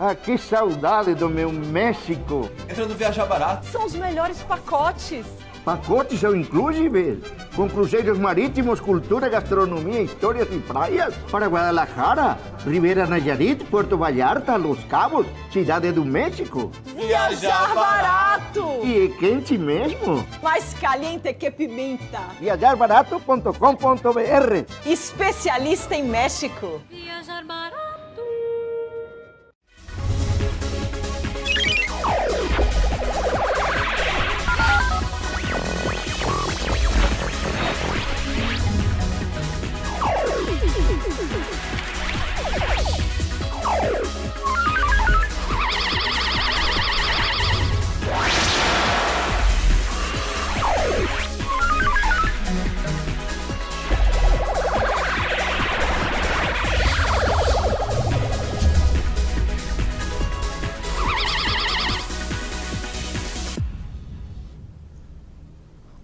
Ah, que saudade do meu México. Entra no Viajar Barato. São os melhores pacotes. Pacotes ao inclusive, com cruzeiros marítimos, cultura, gastronomia, histórias e praias para Guadalajara, Ribeira Nayarit, Puerto Vallarta, Los Cabos, Cidade do México. Viajar barato! E é quente mesmo. Mais caliente que pimenta. Viajarbarato.com.br. Especialista em México. Viajar barato.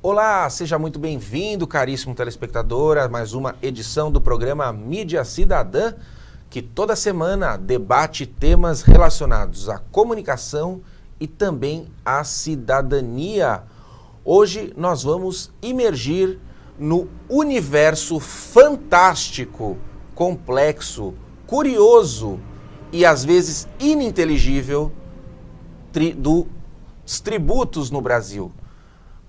Olá, seja muito bem-vindo, caríssimo telespectador, a mais uma edição do programa Mídia Cidadã, que toda semana debate temas relacionados à comunicação e também à cidadania. Hoje nós vamos imergir no universo fantástico, complexo, curioso e às vezes ininteligível dos tributos no Brasil.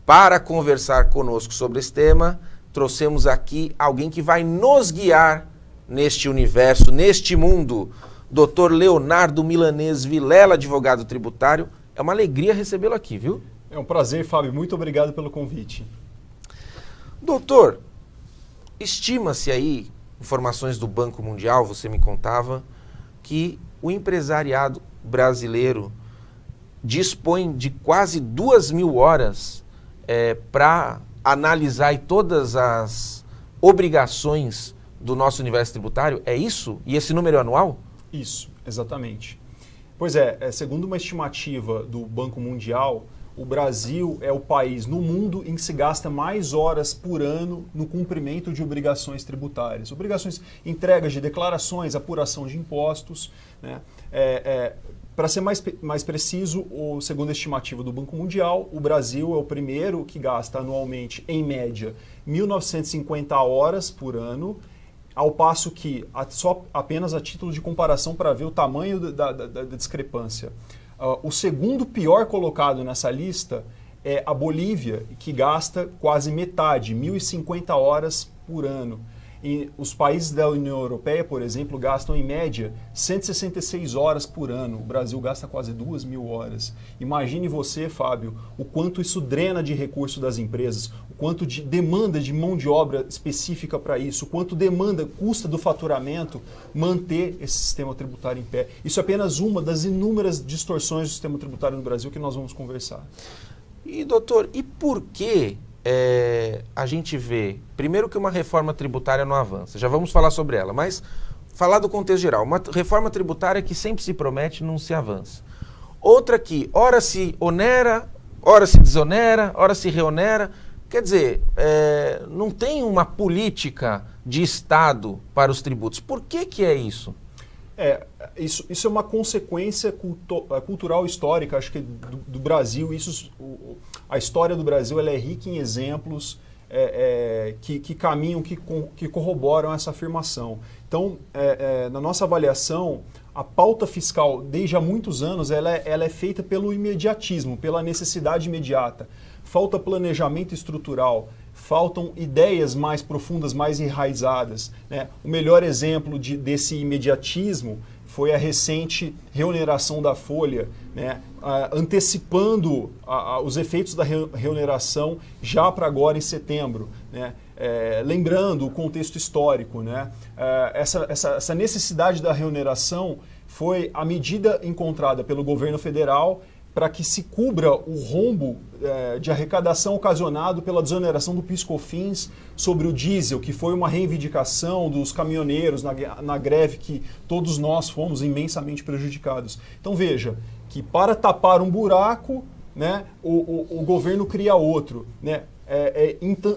Para conversar conosco sobre esse tema, trouxemos aqui alguém que vai nos guiar neste universo, neste mundo, Dr. Leonardo Milanês Vilela, advogado tributário. É uma alegria recebê-lo aqui, viu? É um prazer, Fábio. Muito obrigado pelo convite. Doutor, estima-se aí, informações do Banco Mundial, você me contava, que o empresariado brasileiro dispõe de quase 2.000 horas para analisar aí todas as obrigações do nosso universo tributário. É isso? E esse número é anual? Isso, exatamente. Pois é, segundo uma estimativa do Banco Mundial, o Brasil é o país no mundo em que se gasta mais horas por ano no cumprimento de obrigações tributárias. Obrigações, entregas de declarações, apuração de impostos, né? Para ser mais preciso, segundo a estimativa do Banco Mundial, o Brasil é o primeiro que gasta anualmente, em média, 1.950 horas por ano, ao passo que, apenas a título de comparação para ver o tamanho da discrepância, o segundo pior colocado nessa lista é a Bolívia, que gasta quase metade, 1.050 horas por ano. E os países da União Europeia, por exemplo, gastam em média 166 horas por ano. O Brasil gasta quase 2.000 horas. Imagine você, Fábio, o quanto isso drena de recurso das empresas, o quanto demanda de mão de obra específica para isso, o quanto custa do faturamento manter esse sistema tributário em pé. Isso é apenas uma das inúmeras distorções do sistema tributário no Brasil que nós vamos conversar. E, doutor, e por que a gente vê, primeiro, que uma reforma tributária não avança? Já vamos falar sobre ela, mas falar do contexto geral. Uma reforma tributária que sempre se promete não se avança. Outra que ora se onera, ora se desonera, ora se reonera. Quer dizer, não tem uma política de Estado para os tributos. Por que é isso? Isso é uma consequência cultural histórica, acho que do Brasil. A história do Brasil ela é rica em exemplos que caminham, que corroboram essa afirmação. Então, na nossa avaliação, a pauta fiscal, desde há muitos anos, ela é feita pelo imediatismo, pela necessidade imediata. Falta planejamento estrutural, faltam ideias mais profundas, mais enraizadas, né? O melhor exemplo desse imediatismo foi a recente reoneração da folha, né? Antecipando os efeitos da reoneração já para agora em setembro, né? Lembrando o contexto histórico, né? Essa necessidade da reoneração foi a medida encontrada pelo governo federal para que se cubra o rombo de arrecadação ocasionado pela desoneração do PIS/COFINS sobre o diesel, que foi uma reivindicação dos caminhoneiros na greve que todos nós fomos imensamente prejudicados. Então veja que para tapar um buraco, né, o governo cria outro, né,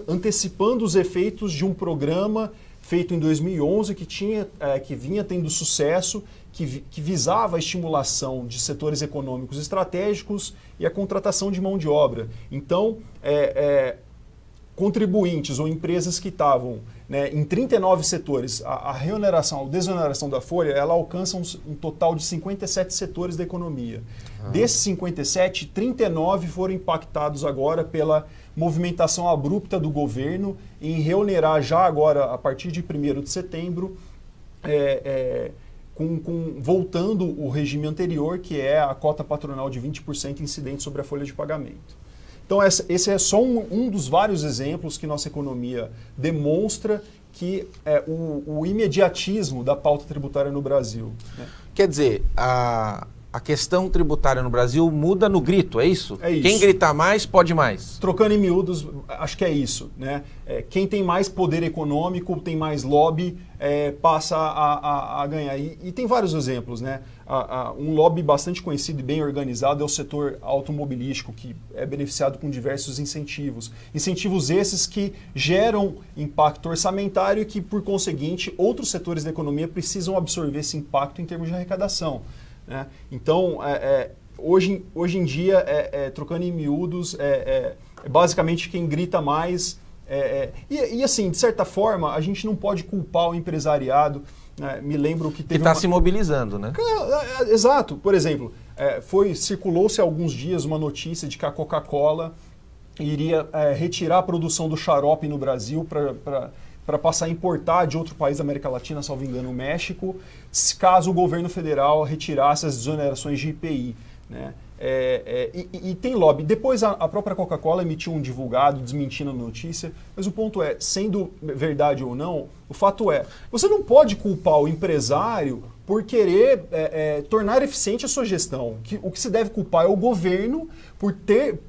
antecipando os efeitos de um programa feito em 2011 que vinha tendo sucesso, que visava a estimulação de setores econômicos estratégicos e a contratação de mão de obra. Então, contribuintes ou empresas que estavam, né, em 39 setores, a reoneração, a desoneração da folha, ela alcança um total de 57 setores da economia. Desses 57, 39 foram impactados agora pela movimentação abrupta do governo em reonerar já agora, a partir de 1º de setembro, voltando o regime anterior, que é a cota patronal de 20% incidente sobre a folha de pagamento. Então, esse é só um dos vários exemplos que nossa economia demonstra que o imediatismo da pauta tributária no Brasil. Né? Quer dizer, a questão tributária no Brasil muda no grito, é isso? É isso. Quem gritar mais, pode mais. Trocando em miúdos, acho que é isso. Né? Quem tem mais poder econômico, tem mais lobby, passa a ganhar. E tem vários exemplos. Né? Um lobby bastante conhecido e bem organizado é o setor automobilístico, que é beneficiado com diversos incentivos. Incentivos esses que geram impacto orçamentário e que, por conseguinte, outros setores da economia precisam absorver esse impacto em termos de arrecadação. Né? Então, hoje em dia, trocando em miúdos, basicamente quem grita mais. E assim, de certa forma, a gente não pode culpar o empresariado. Me lembro que teve. Que está se mobilizando, né? Exato. Por exemplo, circulou-se há alguns dias uma notícia de que a Coca-Cola iria retirar a produção do xarope no Brasil para passar a importar de outro país da América Latina, salvo engano, o México, caso o governo federal retirasse as desonerações de IPI. Né? E tem lobby. Depois a própria Coca-Cola emitiu um divulgado desmentindo a notícia, mas o ponto é, sendo verdade ou não, o fato é, você não pode culpar o empresário por querer tornar eficiente a sua gestão. O que se deve culpar é o governo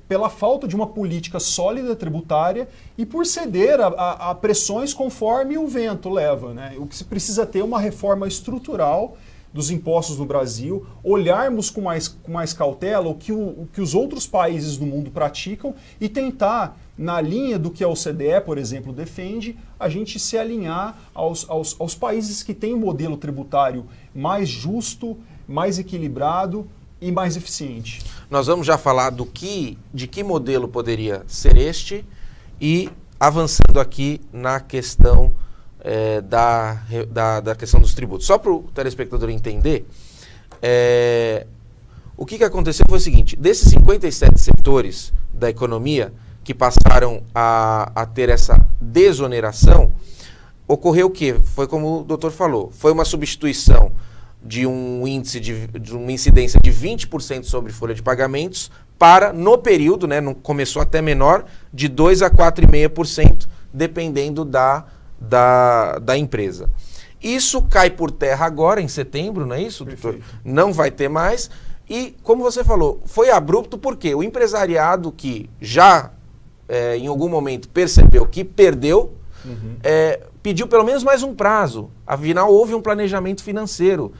pela falta de uma política sólida tributária e por ceder a pressões conforme o vento leva. Né? O que se precisa ter é uma reforma estrutural dos impostos no Brasil, olharmos com mais cautela o que os outros países do mundo praticam e tentar, na linha do que a OCDE, por exemplo, defende, a gente se alinhar aos países que têm um modelo tributário mais justo, mais equilibrado e mais eficiente. Nós vamos já falar de que modelo poderia ser este e avançando aqui na questão da questão dos tributos. Só para o telespectador entender, o que aconteceu foi o seguinte: desses 57 setores da economia que passaram a ter essa desoneração, ocorreu o quê? Foi como o doutor falou, foi uma substituição de um índice de uma incidência de 20% sobre folha de pagamentos para, no período, né, começou até menor, de 2% a 4,5%, dependendo da empresa. Isso cai por terra agora, em setembro, não é isso, doutor? Não vai ter mais. E, como você falou, foi abrupto porque o empresariado que já, em algum momento, percebeu que perdeu, pediu pelo menos mais um prazo. Afinal, houve um planejamento financeiro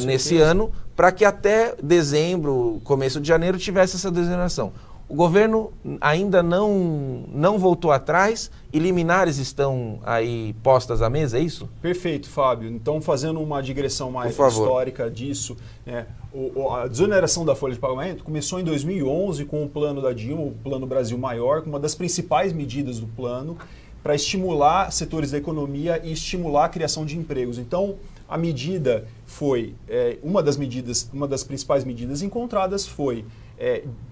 nesse ano para que até dezembro, começo de janeiro, tivesse essa desoneração. O governo ainda não voltou atrás e liminares estão aí postas à mesa, é isso? Perfeito, Fábio. Então, fazendo uma digressão mais histórica disso, a desoneração da folha de pagamento começou em 2011 com o plano da Dilma, o Plano Brasil Maior, uma das principais medidas do plano para estimular setores da economia e estimular a criação de empregos. Então, a medida foi, uma das principais medidas encontradas foi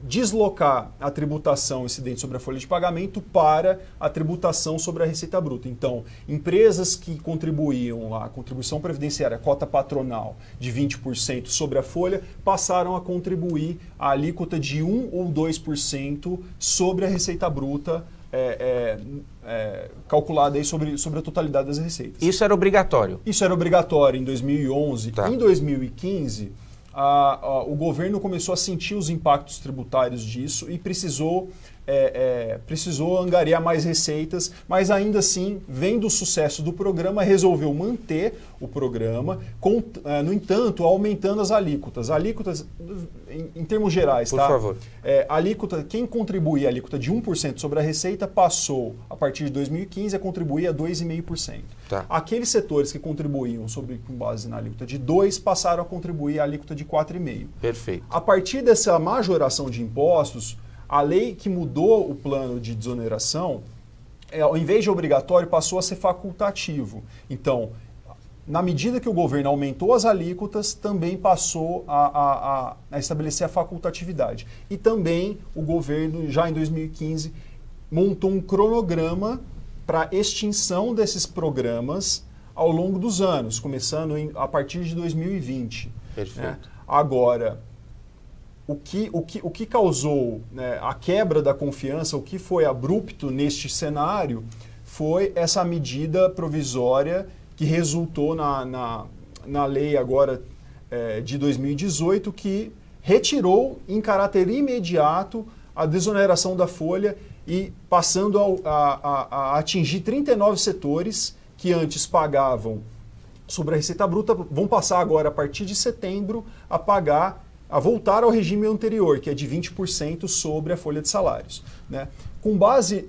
deslocar a tributação incidente sobre a folha de pagamento para a tributação sobre a receita bruta. Então, empresas que contribuíam lá, a contribuição previdenciária, a cota patronal de 20% sobre a folha, passaram a contribuir a alíquota de 1 ou 2% sobre a receita bruta, calculada aí sobre a totalidade das receitas. Isso era obrigatório? Isso era obrigatório em 2011. Tá. Em 2015... o governo começou a sentir os impactos tributários disso e precisou precisou angariar mais receitas, mas ainda assim, vendo o sucesso do programa, resolveu manter o programa, no entanto, aumentando as alíquotas. Alíquotas, em termos gerais, Por tá? favor. Alíquota, quem contribui a alíquota de 1% sobre a receita passou, a partir de 2015, a contribuir a 2,5%. Tá. Aqueles setores que contribuíam com base na alíquota de 2% passaram a contribuir a alíquota de 4,5%. Perfeito. A partir dessa majoração de impostos, a lei que mudou o plano de desoneração, ao invés de obrigatório, passou a ser facultativo. Então, na medida que o governo aumentou as alíquotas, também passou a estabelecer a facultatividade. E também o governo, já em 2015, montou um cronograma para extinção desses programas ao longo dos anos, começando a partir de 2020. Perfeito. Né? Agora, o que causou, né, a quebra da confiança, o que foi abrupto neste cenário, foi essa medida provisória que resultou na lei agora de 2018, que retirou em caráter imediato a desoneração da folha e passando a atingir 39 setores que antes pagavam sobre a receita bruta, vão passar agora, a partir de setembro, a voltar ao regime anterior, que é de 20% sobre a folha de salários. Né? Com base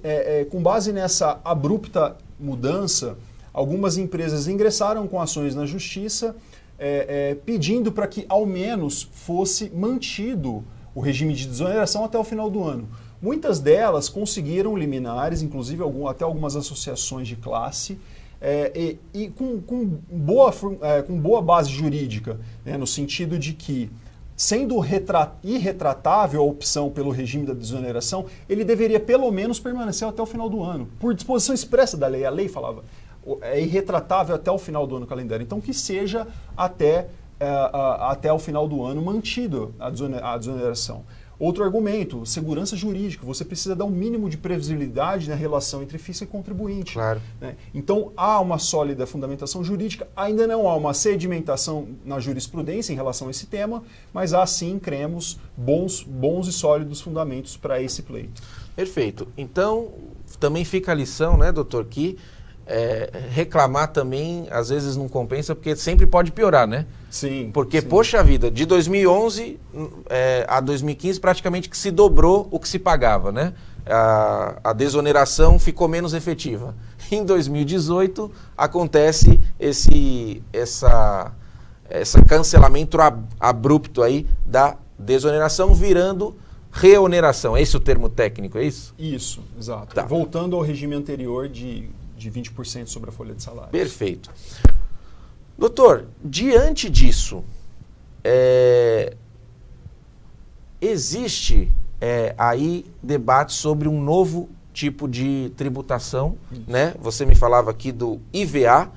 nessa abrupta mudança, algumas empresas ingressaram com ações na justiça, pedindo para que ao menos fosse mantido o regime de desoneração até o final do ano. Muitas delas conseguiram liminares, inclusive até algumas associações de classe, e com boa base jurídica, né, no sentido de que, sendo irretratável a opção pelo regime da desoneração, ele deveria pelo menos permanecer até o final do ano. Por disposição expressa da lei, a lei falava, é irretratável até o final do ano calendário. Então que seja até o final do ano mantido a desoneração. Outro argumento, segurança jurídica. Você precisa dar um mínimo de previsibilidade na relação entre fisco e contribuinte. Claro. Né? Então, há uma sólida fundamentação jurídica, ainda não há uma sedimentação na jurisprudência em relação a esse tema, mas há sim, cremos, bons e sólidos fundamentos para esse pleito. Perfeito. Então, também fica a lição, né, doutor, que reclamar também, às vezes, não compensa, porque sempre pode piorar, né? Sim. Porque, sim. Poxa vida, de 2011 a 2015 praticamente que se dobrou o que se pagava, né? A desoneração ficou menos efetiva. Em 2018 acontece esse cancelamento abrupto aí da desoneração virando reoneração. É esse o termo técnico, é isso? Isso, exato. Tá. Voltando ao regime anterior de 20% sobre a folha de salário. Perfeito. Doutor, diante disso, existe aí debate sobre um novo tipo de tributação, né? Você me falava aqui do IVA,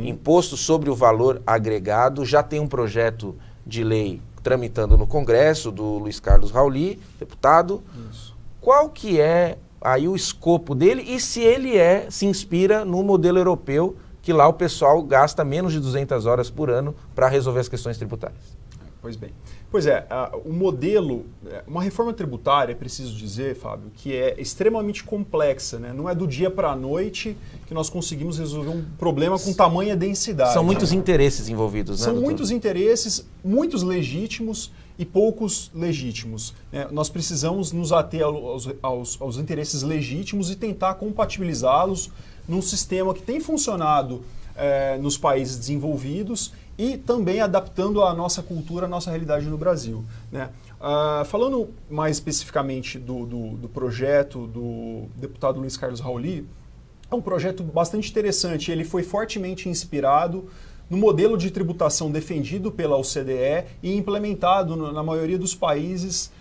Imposto sobre o Valor Agregado, já tem um projeto de lei tramitando no Congresso, do Luiz Carlos Rauli, deputado. Isso. Qual que é aí o escopo dele e se ele se inspira no modelo europeu, que lá o pessoal gasta menos de 200 horas por ano para resolver as questões tributárias? Pois bem. Pois é, o modelo, uma reforma tributária, é preciso dizer, Fábio, que é extremamente complexa, né? Não é do dia para a noite que nós conseguimos resolver um problema com tamanha densidade. São muitos interesses envolvidos, né, São doutor? muitos interesses, muitos legítimos e poucos legítimos. Né? Nós precisamos nos ater aos interesses legítimos e tentar compatibilizá-los num sistema que tem funcionado nos países desenvolvidos e também adaptando a nossa cultura, a nossa realidade no Brasil. Né? Falando mais especificamente do projeto do deputado Luiz Carlos Rauli, é um projeto bastante interessante. Ele foi fortemente inspirado no modelo de tributação defendido pela OCDE e implementado na maioria dos países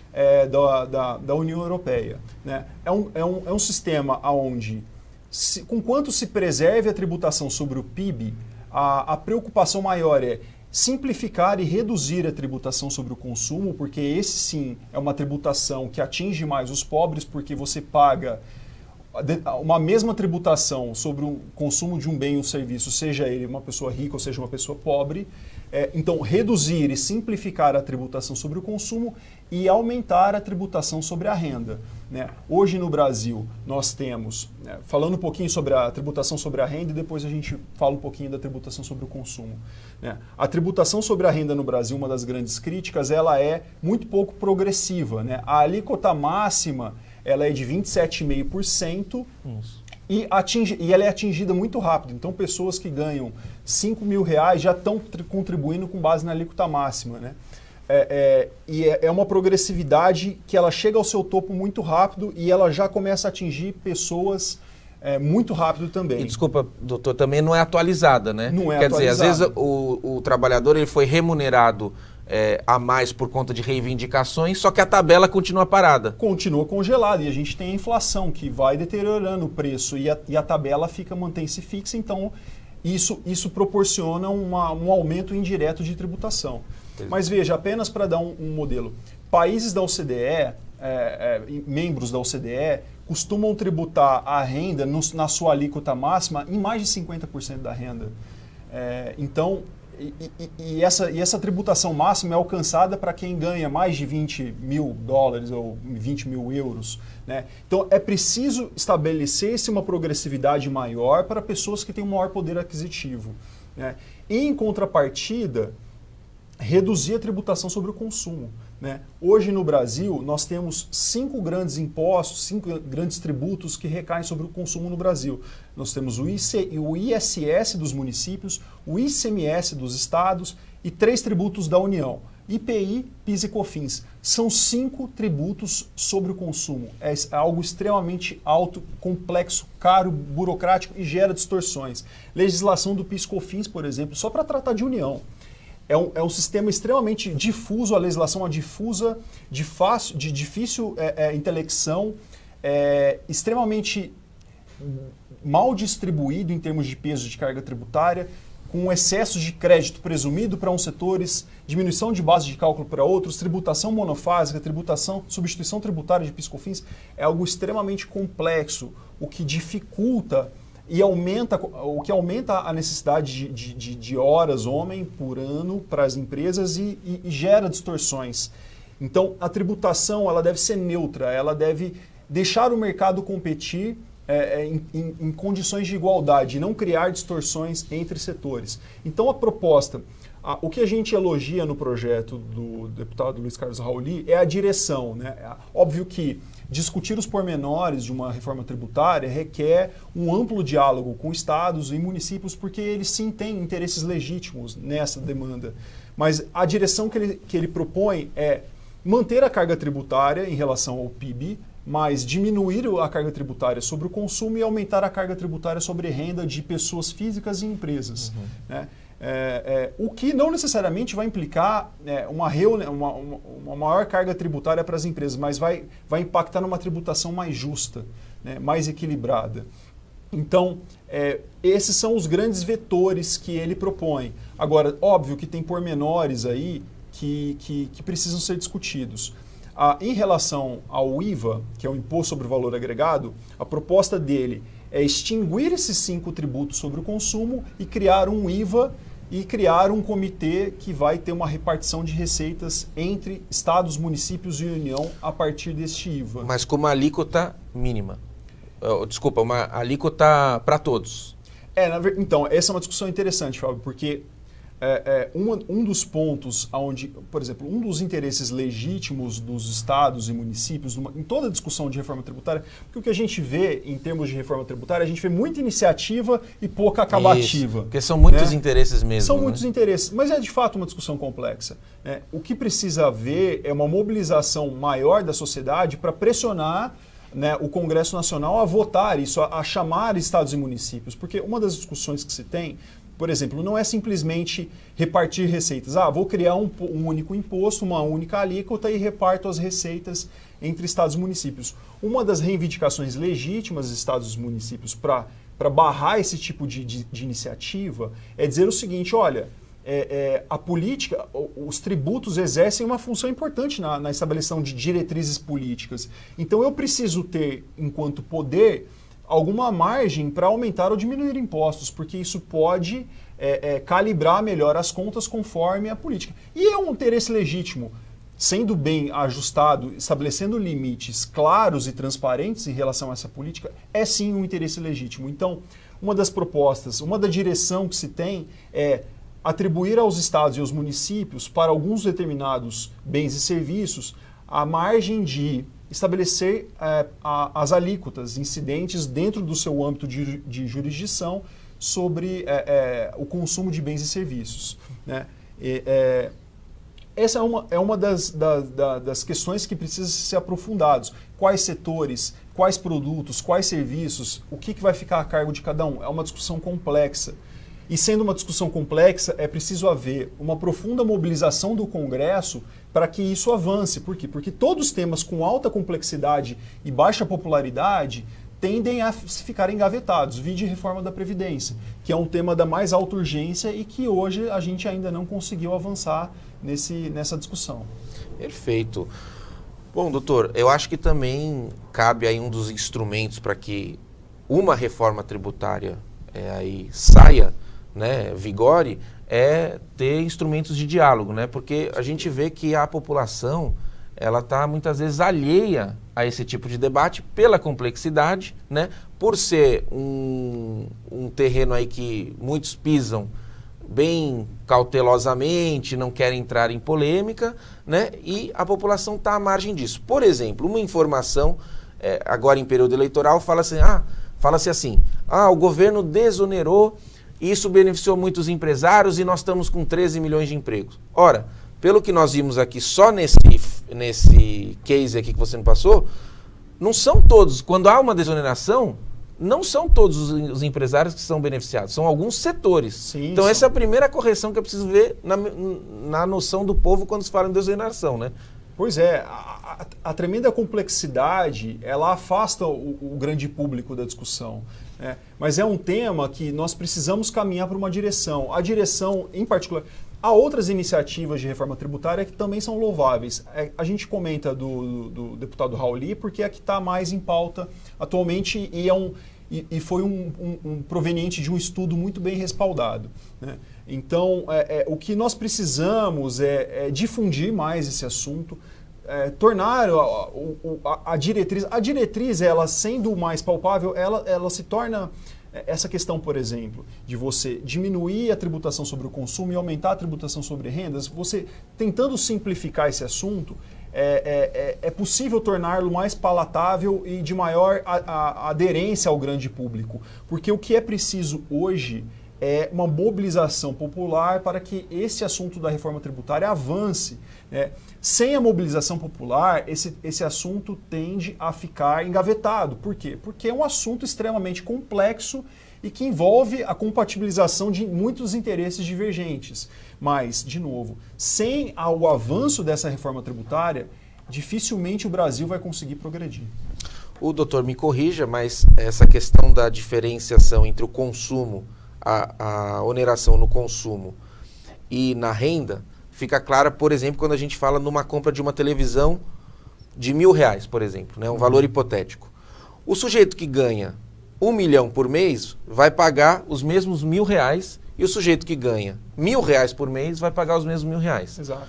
da União Europeia. Né? É um sistema onde, conquanto se preserve a tributação sobre o PIB, a preocupação maior é simplificar e reduzir a tributação sobre o consumo, porque esse sim é uma tributação que atinge mais os pobres, porque você paga uma mesma tributação sobre o consumo de um bem ou serviço, seja ele uma pessoa rica ou seja uma pessoa pobre. Então, reduzir e simplificar a tributação sobre o consumo e aumentar a tributação sobre a renda. Né? Hoje no Brasil nós temos, falando um pouquinho sobre a tributação sobre a renda e depois a gente fala um pouquinho da tributação sobre o consumo. Né? A tributação sobre a renda no Brasil, uma das grandes críticas, ela é muito pouco progressiva. Né? A alíquota máxima ela é de 27,5%. E ela é atingida muito rápido. Então, pessoas que ganham R$5.000 já estão contribuindo com base na alíquota máxima. Né? E é uma progressividade que ela chega ao seu topo muito rápido e ela já começa a atingir pessoas muito rápido também. E desculpa, doutor, também não é atualizada, né? Não é Quer atualizada. dizer, às vezes o trabalhador ele foi remunerado a mais por conta de reivindicações, só que a tabela continua parada. Continua congelada e a gente tem a inflação que vai deteriorando o preço e a tabela mantém-se fixa, então isso proporciona um aumento indireto de tributação. Mas veja, apenas para dar um modelo, países da OCDE, membros da OCDE, costumam tributar a renda na sua alíquota máxima em mais de 50% da renda. Então, essa tributação máxima é alcançada para quem ganha mais de $20.000 ou 20 mil euros. Né? Então, é preciso estabelecer-se uma progressividade maior para pessoas que têm um maior poder aquisitivo. Né? E, em contrapartida, reduzir a tributação sobre o consumo. Né? Hoje, no Brasil, nós temos 5 grandes impostos, 5 grandes tributos que recaem sobre o consumo no Brasil. Nós temos o ISS dos municípios, o ICMS dos estados e 3 tributos da União, IPI, PIS e COFINS. São 5 tributos sobre o consumo. É algo extremamente alto, complexo, caro, burocrático e gera distorções. Legislação do PIS e COFINS, por exemplo, só para tratar de União. É um sistema extremamente difuso, a legislação é difusa, de difícil intelecção, extremamente mal distribuído em termos de peso de carga tributária, com excessos de crédito presumido para uns setores, diminuição de base de cálculo para outros, tributação monofásica, substituição tributária de PIS/COFINS, é algo extremamente complexo, o que dificulta e aumenta a necessidade de horas homem por ano para as empresas e gera distorções. Então, a tributação ela deve ser neutra, ela deve deixar o mercado competir em condições de igualdade, não criar distorções entre setores. Então, a proposta, o que a gente elogia no projeto do deputado Luiz Carlos Rauli é a direção. Né? Óbvio que discutir os pormenores de uma reforma tributária requer um amplo diálogo com estados e municípios, porque eles sim têm interesses legítimos nessa demanda. Mas a direção que ele propõe é manter a carga tributária em relação ao PIB, mas diminuir a carga tributária sobre o consumo e aumentar a carga tributária sobre renda de pessoas físicas e empresas. Né? O que não necessariamente vai implicar uma maior carga tributária para as empresas, mas vai impactar numa tributação mais justa, né, mais equilibrada. Então, esses são os grandes vetores que ele propõe. Agora, óbvio que tem pormenores aí que precisam ser discutidos. Em relação ao IVA, que é o Imposto sobre o Valor Agregado, a proposta dele é extinguir esses 5 tributos sobre o consumo e criar um IVA e criar um comitê que vai ter uma repartição de receitas entre estados, municípios e União a partir deste IVA. Mas com uma alíquota mínima. Desculpa, uma alíquota para todos. Então, essa é uma discussão interessante, Fábio, porque um dos pontos onde, por exemplo, um dos interesses legítimos dos estados e municípios em toda a discussão de reforma tributária, porque o que a gente vê em termos de reforma tributária, a gente vê muita iniciativa e pouca acabativa. Isso, porque são muitos interesses mesmo. São muitos interesses, mas é de fato uma discussão complexa. O que precisa haver é uma mobilização maior da sociedade para pressionar o Congresso Nacional a votar isso, a chamar estados e municípios, porque uma das discussões que se tem, por exemplo, não é simplesmente repartir receitas. Vou criar um único imposto, uma única alíquota e reparto as receitas entre estados e municípios. Uma das reivindicações legítimas dos estados e municípios para barrar esse tipo de iniciativa é dizer o seguinte, olha, a política, os tributos exercem uma função importante na estabeleção de diretrizes políticas. Então eu preciso ter, enquanto poder, alguma margem para aumentar ou diminuir impostos, porque isso pode calibrar melhor as contas conforme a política. E é um interesse legítimo, sendo bem ajustado, estabelecendo limites claros e transparentes em relação a essa política, é sim um interesse legítimo. Então, uma das propostas, uma da direção que se tem é atribuir aos estados e aos municípios, para alguns determinados bens e serviços, a margem de estabelecer as alíquotas incidentes dentro do seu âmbito de jurisdição sobre o consumo de bens e serviços, né? Essa é uma das questões que precisa ser aprofundados. Quais setores, quais produtos, quais serviços, o que vai ficar a cargo de cada um? É uma discussão complexa. E sendo uma discussão complexa, é preciso haver uma profunda mobilização do Congresso para que isso avance. Por quê? Porque todos os temas com alta complexidade e baixa popularidade tendem a ficar engavetados. Vide reforma da Previdência, que é um tema da mais alta urgência e que hoje a gente ainda não conseguiu avançar nessa discussão. Perfeito. Bom, doutor, eu acho que também cabe aí um dos instrumentos para que uma reforma tributária aí saia, né, vigore, é ter instrumentos de diálogo, né? Porque a gente vê que a população ela está muitas vezes alheia a esse tipo de debate pela complexidade, né? Por ser um terreno aí que muitos pisam bem cautelosamente, não querem entrar em polêmica, né? E a população está à margem disso. Por exemplo, uma informação, agora em período eleitoral, fala-se assim, o governo desonerou, isso beneficiou muitos empresários e nós estamos com 13 milhões de empregos. Ora, pelo que nós vimos aqui só nesse case aqui que você me passou, não são todos, quando há uma desoneração, não são todos os empresários que são beneficiados, são alguns setores. Sim, então essa é a primeira correção que eu preciso ver na noção do povo quando se fala em desoneração, né? Pois é, a tremenda complexidade, ela afasta o grande público da discussão, né? Mas é um tema que nós precisamos caminhar para uma direção. A direção, em particular, há outras iniciativas de reforma tributária que também são louváveis. A gente comenta do deputado Rauli porque é a que está mais em pauta atualmente e foi um proveniente de um estudo muito bem respaldado, né? Então, o que nós precisamos é difundir mais esse assunto, tornar a diretriz... A diretriz, ela sendo mais palpável, ela se torna... Essa questão, por exemplo, de você diminuir a tributação sobre o consumo e aumentar a tributação sobre rendas, você tentando simplificar esse assunto, é possível torná-lo mais palatável e de maior aderência ao grande público. Porque o que é preciso hoje é uma mobilização popular para que esse assunto da reforma tributária avance, né? Sem a mobilização popular, esse assunto tende a ficar engavetado. Por quê? Porque é um assunto extremamente complexo e que envolve a compatibilização de muitos interesses divergentes. Mas, de novo, sem o avanço dessa reforma tributária, dificilmente o Brasil vai conseguir progredir. O doutor me corrija, mas essa questão da diferenciação entre o consumo, a oneração no consumo e na renda, fica clara, por exemplo, quando a gente fala numa compra de uma televisão de R$1.000, por exemplo, né? Um valor hipotético. O sujeito que ganha 1 milhão por mês vai pagar os mesmos R$1.000 e o sujeito que ganha R$1.000 por mês vai pagar os mesmos R$1.000. Exato.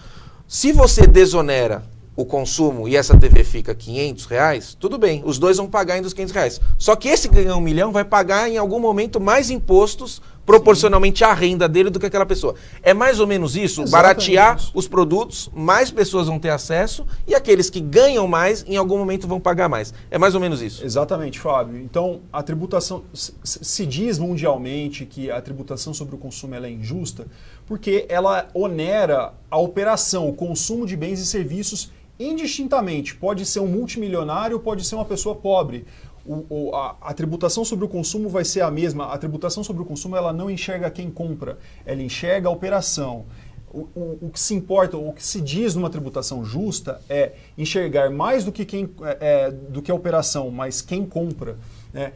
Se você desonera o consumo e essa TV fica R$500, tudo bem, os dois vão pagar ainda os R$500. Só que esse que ganha 1 milhão vai pagar em algum momento mais impostos proporcionalmente à renda dele do que aquela pessoa. É mais ou menos isso, exatamente, baratear isso. Os produtos, mais pessoas vão ter acesso e aqueles que ganham mais, em algum momento vão pagar mais. É mais ou menos isso. Exatamente, Fábio. Então, a tributação, se diz mundialmente que a tributação sobre o consumo ela é injusta, porque ela onera a operação, o consumo de bens e serviços indistintamente. Pode ser um multimilionário, pode ser uma pessoa pobre. A tributação sobre o consumo vai ser a mesma. A tributação sobre o consumo ela não enxerga quem compra, ela enxerga a operação. O que se importa, o que se diz numa tributação justa é enxergar mais do que a operação, mas quem compra, né?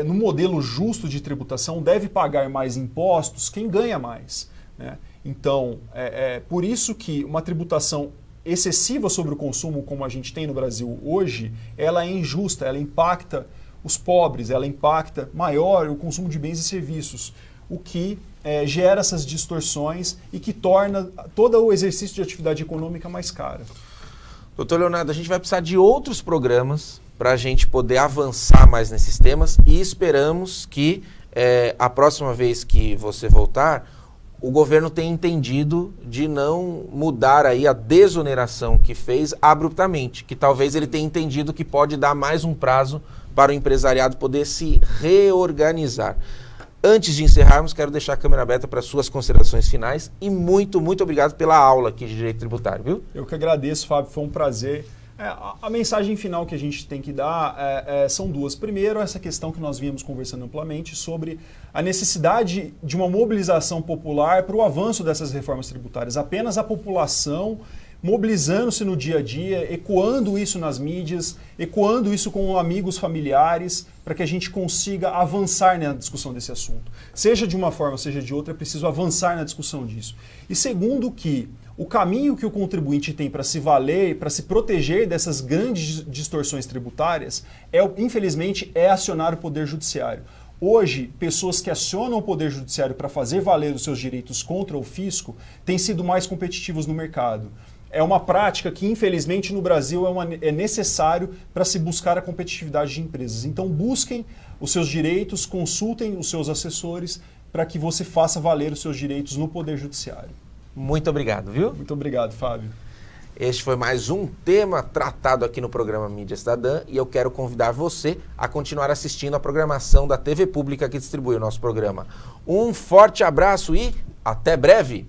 No modelo justo de tributação deve pagar mais impostos quem ganha mais, né? Então, por isso que uma tributação excessiva sobre o consumo, como a gente tem no Brasil hoje, ela é injusta, ela impacta os pobres, ela impacta maior o consumo de bens e serviços, o que gera essas distorções e que torna todo o exercício de atividade econômica mais caro. Doutor Leonardo, a gente vai precisar de outros programas para a gente poder avançar mais nesses temas e esperamos que a próxima vez que você voltar, o governo tenha entendido de não mudar aí a desoneração que fez abruptamente, que talvez ele tenha entendido que pode dar mais um prazo para o empresariado poder se reorganizar. Antes de encerrarmos, quero deixar a câmera aberta para suas considerações finais e muito obrigado pela aula aqui de Direito Tributário, viu? Eu que agradeço, Fábio, foi um prazer. A mensagem final que a gente tem que dar são duas. Primeiro, essa questão que nós vínhamos conversando amplamente sobre a necessidade de uma mobilização popular para o avanço dessas reformas tributárias. Apenas a população mobilizando-se no dia a dia, ecoando isso nas mídias, ecoando isso com amigos, familiares, para que a gente consiga avançar na discussão desse assunto. Seja de uma forma, seja de outra, é preciso avançar na discussão disso. E segundo, que o caminho que o contribuinte tem para se valer, para se proteger dessas grandes distorções tributárias, infelizmente, é acionar o Poder Judiciário. Hoje, pessoas que acionam o Poder Judiciário para fazer valer os seus direitos contra o fisco têm sido mais competitivos no mercado. É uma prática que, infelizmente, no Brasil é necessário para se buscar a competitividade de empresas. Então, busquem os seus direitos, consultem os seus assessores para que você faça valer os seus direitos no Poder Judiciário. Muito obrigado, viu? Muito obrigado, Fábio. Este foi mais um tema tratado aqui no programa Mídia Cidadã e eu quero convidar você a continuar assistindo a programação da TV Pública que distribui o nosso programa. Um forte abraço e até breve!